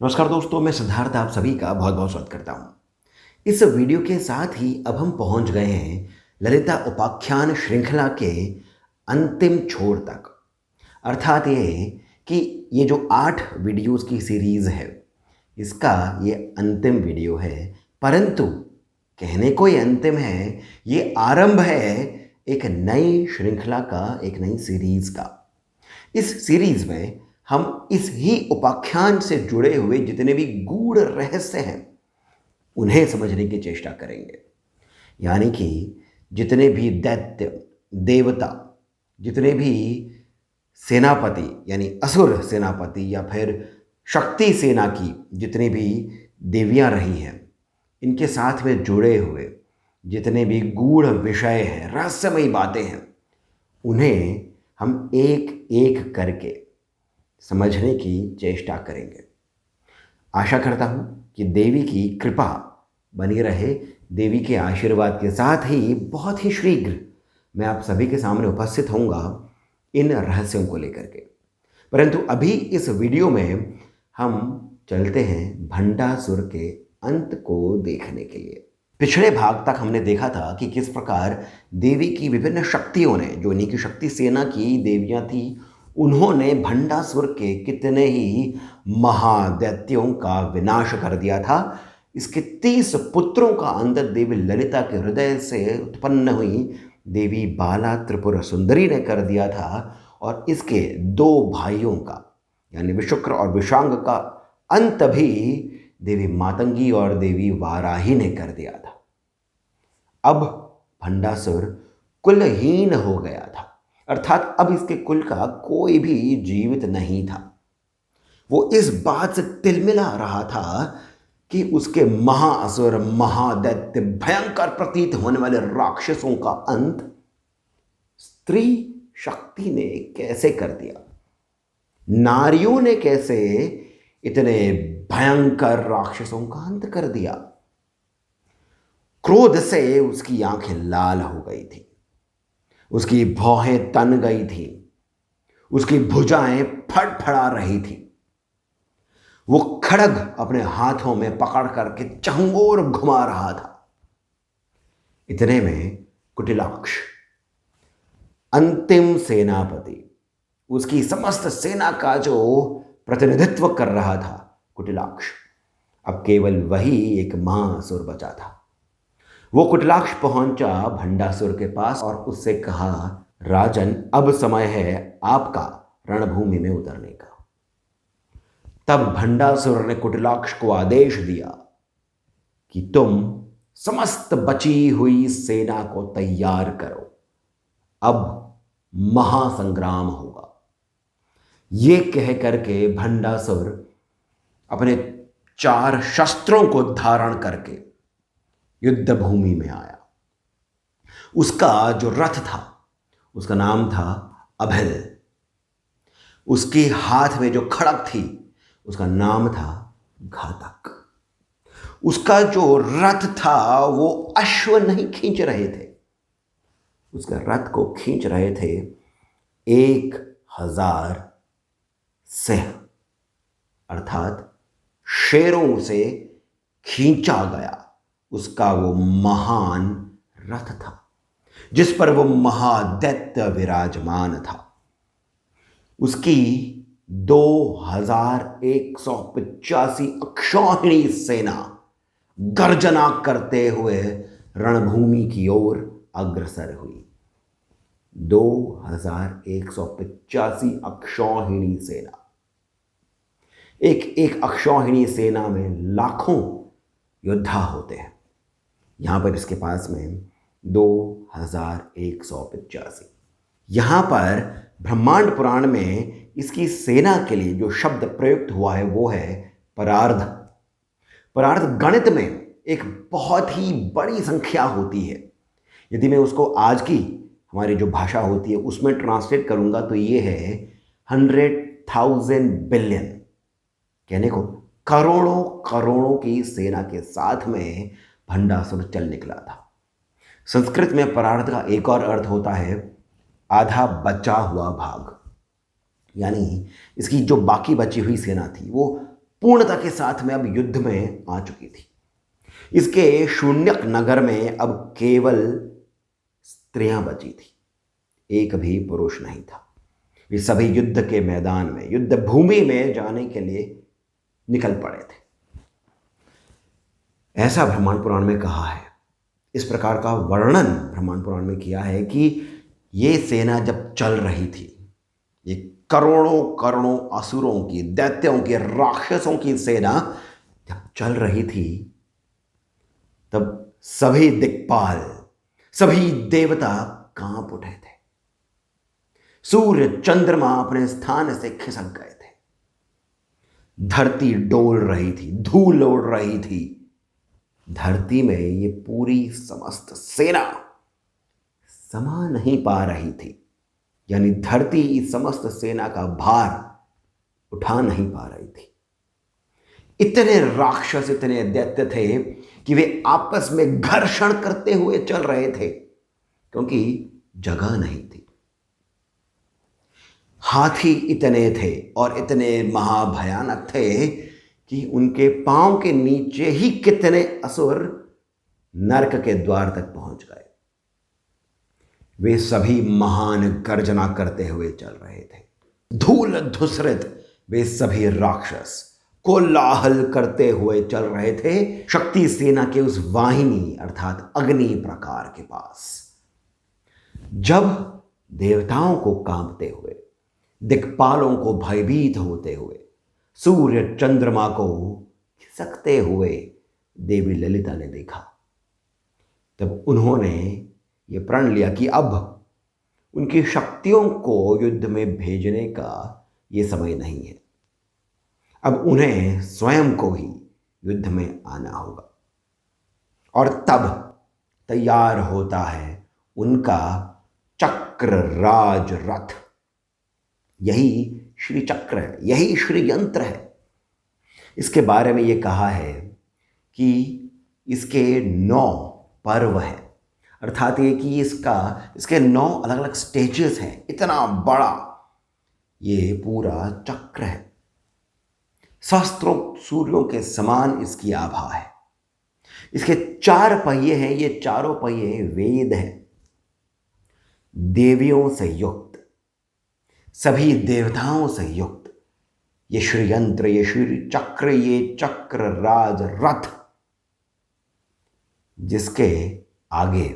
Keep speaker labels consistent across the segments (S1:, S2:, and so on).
S1: नमस्कार दोस्तों, मैं सिद्धार्थ आप सभी का बहुत बहुत स्वागत करता हूँ। इस वीडियो के साथ ही अब हम पहुँच गए हैं ललिता उपाख्यान श्रृंखला के अंतिम छोर तक। अर्थात ये कि ये जो 8 वीडियोज़ की सीरीज़ है, इसका ये अंतिम वीडियो है। परंतु कहने को ये अंतिम है, ये आरंभ है एक नई श्रृंखला का, एक नई सीरीज़ का। इस सीरीज़ में हम इस ही उपाख्यान से जुड़े हुए जितने भी गूढ़ रहस्य हैं उन्हें समझने की चेष्टा करेंगे। यानी कि जितने भी दैत्य, देवता, जितने भी सेनापति यानी असुर सेनापति या फिर शक्ति सेना की जितनी भी देवियां रही हैं, इनके साथ में जुड़े हुए जितने भी गूढ़ विषय हैं, रहस्यमयी बातें हैं, उन्हें हम एक एक करके समझने की चेष्टा करेंगे। आशा करता हूँ कि देवी की कृपा बनी रहे। देवी के आशीर्वाद के साथ ही बहुत ही शीघ्र मैं आप सभी के सामने उपस्थित होऊंगा इन रहस्यों को लेकर के। परंतु अभी इस वीडियो में हम चलते हैं भंडासुर के अंत को देखने के लिए। पिछले भाग तक हमने देखा था कि किस प्रकार देवी की विभिन्न शक्तियों ने, जो इन्हीं की शक्ति सेना की देवियां थी, उन्होंने भंडासुर के कितने ही महादैत्यों का विनाश कर दिया था। इसके 30 पुत्रों का अंत देवी ललिता के हृदय से उत्पन्न हुई देवी बाला त्रिपुर सुंदरी ने कर दिया था, और इसके 2 भाइयों का यानी विशुक्र और विशांग का अंत भी देवी मातंगी और देवी वाराही ने कर दिया था। अब भंडासुर कुलहीन हो गया था, अर्थात अब इसके कुल का कोई भी जीवित नहीं था। वो इस बात से तिलमिला रहा था कि उसके महाअसुर, महादैत्य, भयंकर प्रतीत होने वाले राक्षसों का अंत स्त्री शक्ति ने कैसे कर दिया। नारियों ने कैसे इतने भयंकर राक्षसों का अंत कर दिया। क्रोध से उसकी आंखें लाल हो गई थी, उसकी भौहें तन गई थी, उसकी भुजाएं फड़फड़ा रही थी। वो खड़ग अपने हाथों में पकड़ करके चहुओर घुमा रहा था। इतने में कुटिलाक्ष, अंतिम सेनापति, उसकी समस्त सेना का जो प्रतिनिधित्व कर रहा था कुटिलाक्ष, अब केवल वही एक महाअसुर बचा था। वो कुटिलाक्ष पहुंचा भंडासुर के पास और उससे कहा, राजन, अब समय है आपका रणभूमि में उतरने का। तब भंडासुर ने कुटिलाक्ष को आदेश दिया कि तुम समस्त बची हुई सेना को तैयार करो, अब महासंग्राम होगा। ये कह करके भंडासुर अपने 4 शस्त्रों को धारण करके युद्ध भूमि में आया। उसका जो रथ था उसका नाम था अभेल। उसके हाथ में जो खड़ग थी उसका नाम था घातक। उसका जो रथ था वो अश्व नहीं खींच रहे थे, उसका रथ को खींच रहे थे 1000 सिंह, अर्थात शेरों से खींचा गया उसका वो महान रथ था, जिस पर वो महादैत्य विराजमान था। उसकी 2185 अक्षौहिणी सेना गर्जना करते हुए रणभूमि की ओर अग्रसर हुई। 2185 अक्षौहिणी सेना। एक एक अक्षौहिणी सेना में लाखों योद्धा होते हैं। यहां पर इसके पास में 2185। यहां पर ब्रह्मांड पुराण में इसकी सेना के लिए जो शब्द प्रयुक्त हुआ है वो है परार्ध। परार्ध गणित में एक बहुत ही बड़ी संख्या होती है। यदि मैं उसको आज की हमारी जो भाषा होती है उसमें ट्रांसलेट करूंगा तो ये है 100,000 बिलियन, कहने को करोड़ों करोड़ों की सेना के साथ में भंडासुर चल निकला था। संस्कृत में परार्ध का एक और अर्थ होता है आधा बचा हुआ भाग, यानी इसकी जो बाकी बची हुई सेना थी वो पूर्णता के साथ में अब युद्ध में आ चुकी थी। इसके शून्यक नगर में अब केवल स्त्रियां बची थी, एक भी पुरुष नहीं था। ये सभी युद्ध के मैदान में, युद्ध भूमि में जाने के लिए निकल पड़े थे। ऐसा ब्रह्मांड पुराण में कहा है, इस प्रकार का वर्णन ब्रह्मांड पुराण में किया है कि ये सेना जब चल रही थी, ये करोड़ों करोड़ों असुरों की, दैत्यों की, राक्षसों की सेना जब चल रही थी, तब सभी दिक्पाल, सभी देवता कांप उठे थे। सूर्य चंद्रमा अपने स्थान से खिसक गए थे। धरती डोल रही थी, धूल उड़ रही थी। धरती में ये पूरी समस्त सेना समा नहीं पा रही थी, यानी धरती इस समस्त सेना का भार उठा नहीं पा रही थी। इतने राक्षस, इतने दैत्य थे कि वे आपस में घर्षण करते हुए चल रहे थे, क्योंकि जगह नहीं थी। हाथी इतने थे और इतने महाभयानक थे कि उनके पांव के नीचे ही कितने असुर नरक के द्वार तक पहुंच गए। वे सभी महान गर्जना करते हुए चल रहे थे। धूल धूसरित वे सभी राक्षस कोलाहल करते हुए चल रहे थे शक्ति सेना के उस वाहिनी अर्थात अग्नि प्रकार के पास। जब देवताओं को कांपते हुए, दिक्पालों को भयभीत होते हुए, सूर्य चंद्रमा को खिसकते हुए देवी ललिता ने देखा, तब उन्होंने ये प्रण लिया कि अब उनकी शक्तियों को युद्ध में भेजने का ये समय नहीं है। अब उन्हें स्वयं को ही युद्ध में आना होगा। और तब तैयार होता है उनका चक्र राज रथ। यही श्री चक्र है, यही श्री यंत्र है। इसके बारे में ये कहा है कि इसके 9 पर्व हैं, अर्थात ये कि इसके 9 अलग अलग स्टेजेस हैं। इतना बड़ा ये पूरा चक्र है, सहस्त्रों सूर्यों के समान इसकी आभा है। इसके 4 पहिए हैं, ये चारों पहिए वेद हैं, देवियों से युक्त, सभी देवताओं से युक्त ये श्री यंत्र, ये श्री चक्र, ये चक्र राज रथ, जिसके आगे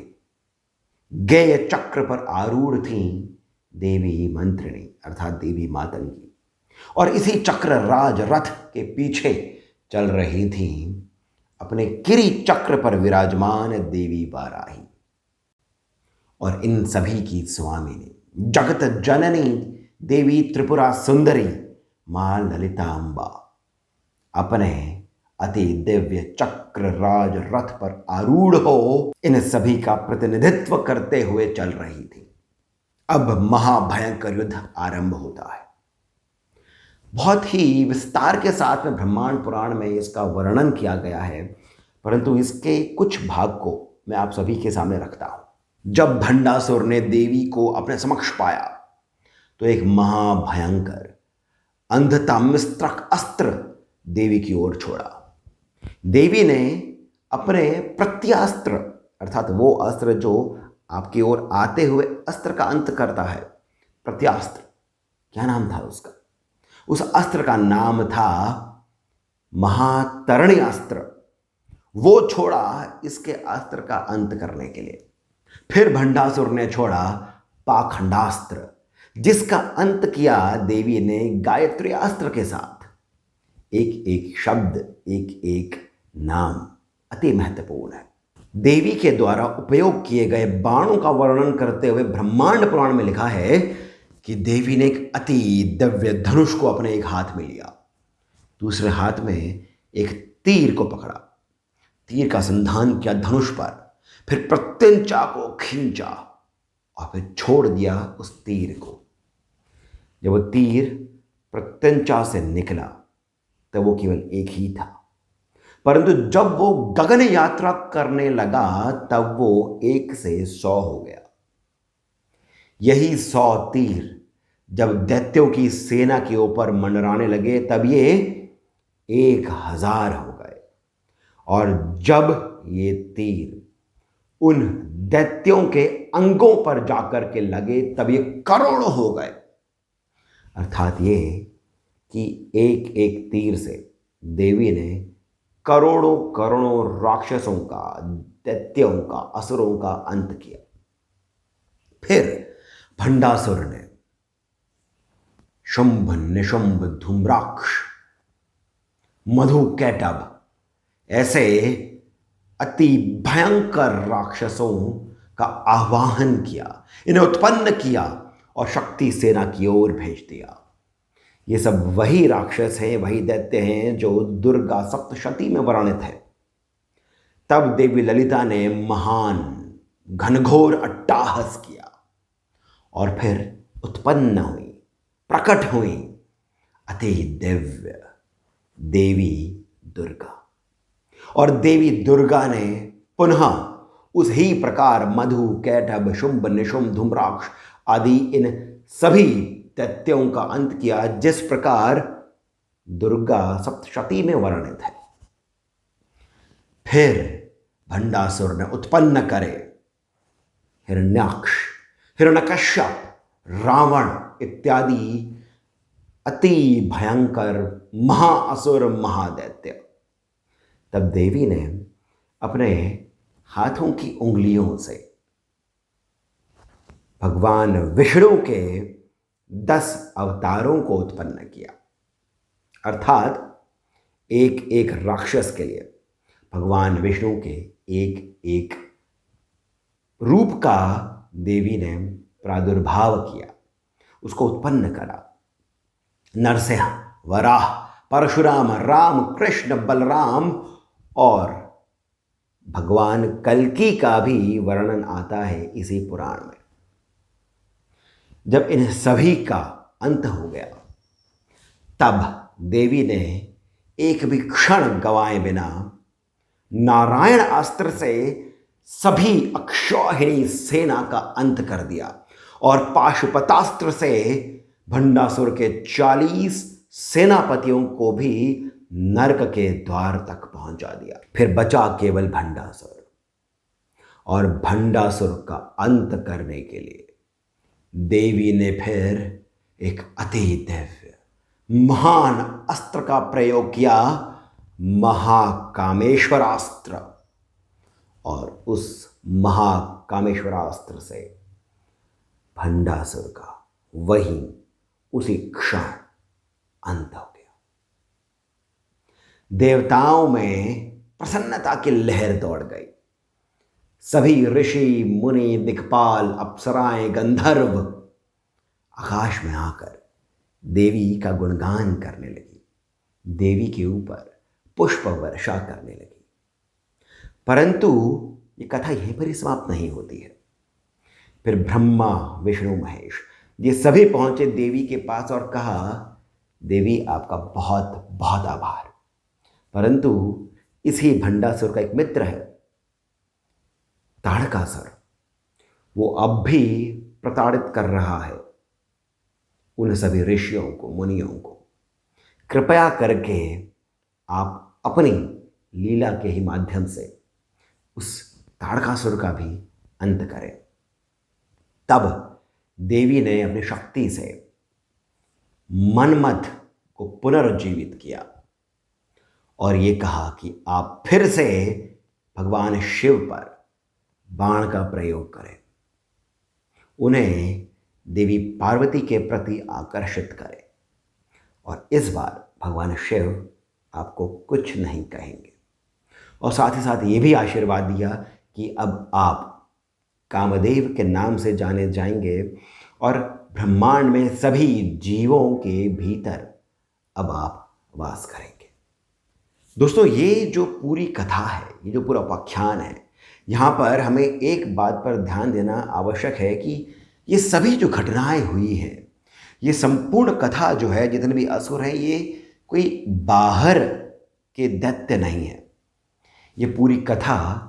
S1: गेय चक्र पर आरूढ़ थी देवी मंत्रिणी अर्थात देवी मातंगी, और इसी चक्र राज रथ के पीछे चल रही थी अपने किरी चक्र पर विराजमान देवी बाराही। और इन सभी की स्वामिनी जगत जननी देवी त्रिपुरा सुंदरी मां ललितांबा अपने अति दिव्य चक्र राज रथ पर आरूढ़ हो इन सभी का प्रतिनिधित्व करते हुए चल रही थी। अब महाभयंकर युद्ध आरंभ होता है। बहुत ही विस्तार के साथ में ब्रह्मांड पुराण में इसका वर्णन किया गया है, परंतु इसके कुछ भाग को मैं आप सभी के सामने रखता हूं। जब भंडासुर ने देवी को अपने समक्ष पाया तो एक महाभयंकर अंधता मिस्त्रक अस्त्र देवी की ओर छोड़ा। देवी ने अपने प्रत्यास्त्र अर्थात वो अस्त्र जो आपकी ओर आते हुए अस्त्र का अंत करता है, प्रत्यास्त्र, क्या नाम था उसका? उस अस्त्र का नाम था महातरणी अस्त्र। वो छोड़ा इसके अस्त्र का अंत करने के लिए। फिर भंडासुर ने छोड़ा पाखंडास्त्र, जिसका अंत किया देवी ने गायत्री अस्त्र के साथ। एक एक शब्द, एक एक नाम अति महत्वपूर्ण है। देवी के द्वारा उपयोग किए गए बाणों का वर्णन करते हुए ब्रह्मांड पुराण में लिखा है कि देवी ने एक अति दिव्य धनुष को अपने एक हाथ में लिया, दूसरे हाथ में एक तीर को पकड़ा, तीर का संधान किया धनुष पर, फिर प्रत्यंचा को खींचा और फिर छोड़ दिया उस तीर को। जब वो तीर प्रत्यंचा से निकला तब वो केवल एक ही था, परंतु जब वो गगन यात्रा करने लगा तब वो 1 से 100 हो गया। यही 100 तीर जब दैत्यों की सेना के ऊपर मंडराने लगे तब ये 1000 हो गए। और जब ये तीर उन दैत्यों के अंगों पर जाकर के लगे तब ये करोड़ों हो गए। अर्थात ये कि एक एक तीर से देवी ने करोड़ों करोड़ों राक्षसों का, दैत्यों का, असुरों का अंत किया। फिर भंडासुर ने शुंभ, निशुंभ, धूम्राक्ष, मधु कैटभ ऐसे अति भयंकर राक्षसों का आवाहन किया, इन्हें उत्पन्न किया और शक्ति सेना की ओर भेज दिया। ये सब वही राक्षस हैं, वही दैत्य हैं जो दुर्गा सप्तशती में वर्णित है। तब देवी ललिता ने महान घनघोर अट्टाहस किया और फिर उत्पन्न हुई, प्रकट हुई अति दिव्य देवी दुर्गा। और देवी दुर्गा ने पुनः उस ही प्रकार मधु, कैटभ, शुंभ, निशुंभ, धूम्राक्ष आदि इन सभी दैत्यों का अंत किया जिस प्रकार दुर्गा सप्तशती में वर्णित है। फिर भंडासुर ने उत्पन्न करे हिरण्याक्ष, हिरण्यकश्यप, रावण इत्यादि अति भयंकर महाअसुर, महादैत्य। तब देवी ने अपने हाथों की उंगलियों से भगवान विष्णु के 10 अवतारों को उत्पन्न किया। अर्थात एक एक राक्षस के लिए भगवान विष्णु के एक एक रूप का देवी ने प्रादुर्भाव किया, उसको उत्पन्न करा। नरसिंह, वराह, परशुराम, राम, कृष्ण, बलराम और भगवान कल्कि का भी वर्णन आता है इसी पुराण में। जब इन सभी का अंत हो गया तब देवी ने एक भी क्षण गंवाए बिना नारायण अस्त्र से सभी अक्षौहिणी सेना का अंत कर दिया और पाशुपतास्त्र से भंडासुर के 40 सेनापतियों को भी नरक के द्वार तक पहुंचा दिया। फिर बचा केवल भंडासुर, और भंडासुर का अंत करने के लिए देवी ने फिर एक अति दिव्य महान अस्त्र का प्रयोग किया, महाकामेश्वरास्त्र। और उस महाकामेश्वरास्त्र से भंडासुर का वही उसी क्षण अंत हो गया। देवताओं में प्रसन्नता की लहर दौड़ गई। सभी ऋषि, मुनि, दिक्पाल, अप्सराएं, गंधर्व आकाश में आकर देवी का गुणगान करने लगी, देवी के ऊपर पुष्प वर्षा करने लगी। परंतु ये कथा यहीं पर ही समाप्त नहीं होती है। फिर ब्रह्मा, विष्णु, महेश ये सभी पहुंचे देवी के पास और कहा, देवी आपका बहुत बहुत आभार। परंतु इसी भंडासुर का एक मित्र है ताड़कासुर, वो अब भी प्रताड़ित कर रहा है उन सभी ऋषियों को, मुनियों को। कृपया करके आप अपनी लीला के ही माध्यम से उस ताड़कासुर का भी अंत करें। तब देवी ने अपनी शक्ति से मनमथ को पुनर्जीवित किया और ये कहा कि आप फिर से भगवान शिव पर बाण का प्रयोग करें, उन्हें देवी पार्वती के प्रति आकर्षित करें और इस बार भगवान शिव आपको कुछ नहीं कहेंगे। और साथ ही साथ ये भी आशीर्वाद दिया कि अब आप कामदेव के नाम से जाने जाएंगे और ब्रह्मांड में सभी जीवों के भीतर अब आप वास करेंगे। दोस्तों, ये जो पूरी कथा है, ये जो पूरा उपाख्यान है, यहाँ पर हमें एक बात पर ध्यान देना आवश्यक है कि ये सभी जो घटनाएं हुई हैं, ये संपूर्ण कथा जो है, जितने भी असुर हैं, ये कोई बाहर के दैत्य नहीं है। ये पूरी कथा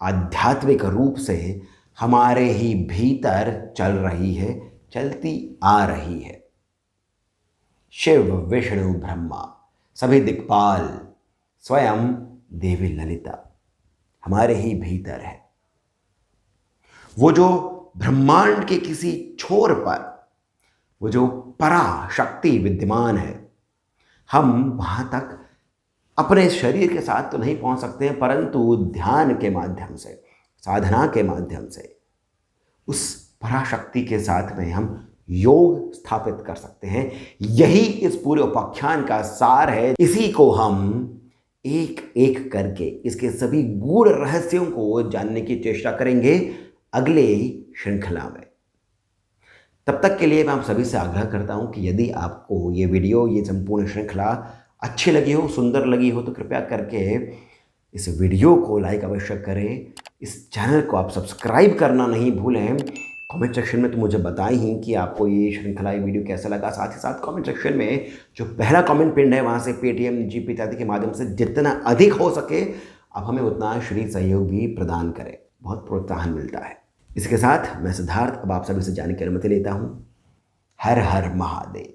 S1: आध्यात्मिक रूप से हमारे ही भीतर चल रही है, चलती आ रही है। शिव, विष्णु, ब्रह्मा सभी दिक्पाल स्वयं देवी ललिता हमारे ही भीतर है। वो जो ब्रह्मांड के किसी छोर पर वो जो पराशक्ति विद्यमान है, हम वहाँ तक अपने शरीर के साथ तो नहीं पहुँच सकते हैं, परंतु ध्यान के माध्यम से, साधना के माध्यम से उस पराशक्ति के साथ में हम योग स्थापित कर सकते हैं। यही इस पूरे उपाख्यान का सार है। इसी को हम एक एक करके इसके सभी गूढ़ रहस्यों को जानने की चेष्टा करेंगे अगले श्रृंखला में। तब तक के लिए मैं आप सभी से आग्रह करता हूं कि यदि आपको ये वीडियो, ये संपूर्ण श्रृंखला अच्छी लगी हो, सुंदर लगी हो, तो कृपया करके इस वीडियो को लाइक अवश्य करें। इस चैनल को आप सब्सक्राइब करना नहीं भूलें। कमेंट सेक्शन में तो मुझे बताएं ही कि आपको ये श्रृंखला, ये वीडियो कैसा लगा। साथ ही साथ कमेंट सेक्शन में जो पहला कमेंट पिन है वहाँ से पेटीएम, जीपे इत्यादि के माध्यम से जितना अधिक हो सके आप हमें उतना श्री सहयोग भी प्रदान करें, बहुत प्रोत्साहन मिलता है। इसके साथ मैं सिद्धार्थ अब आप सभी से जाने की अनुमति लेता हूँ। हर हर महादेव।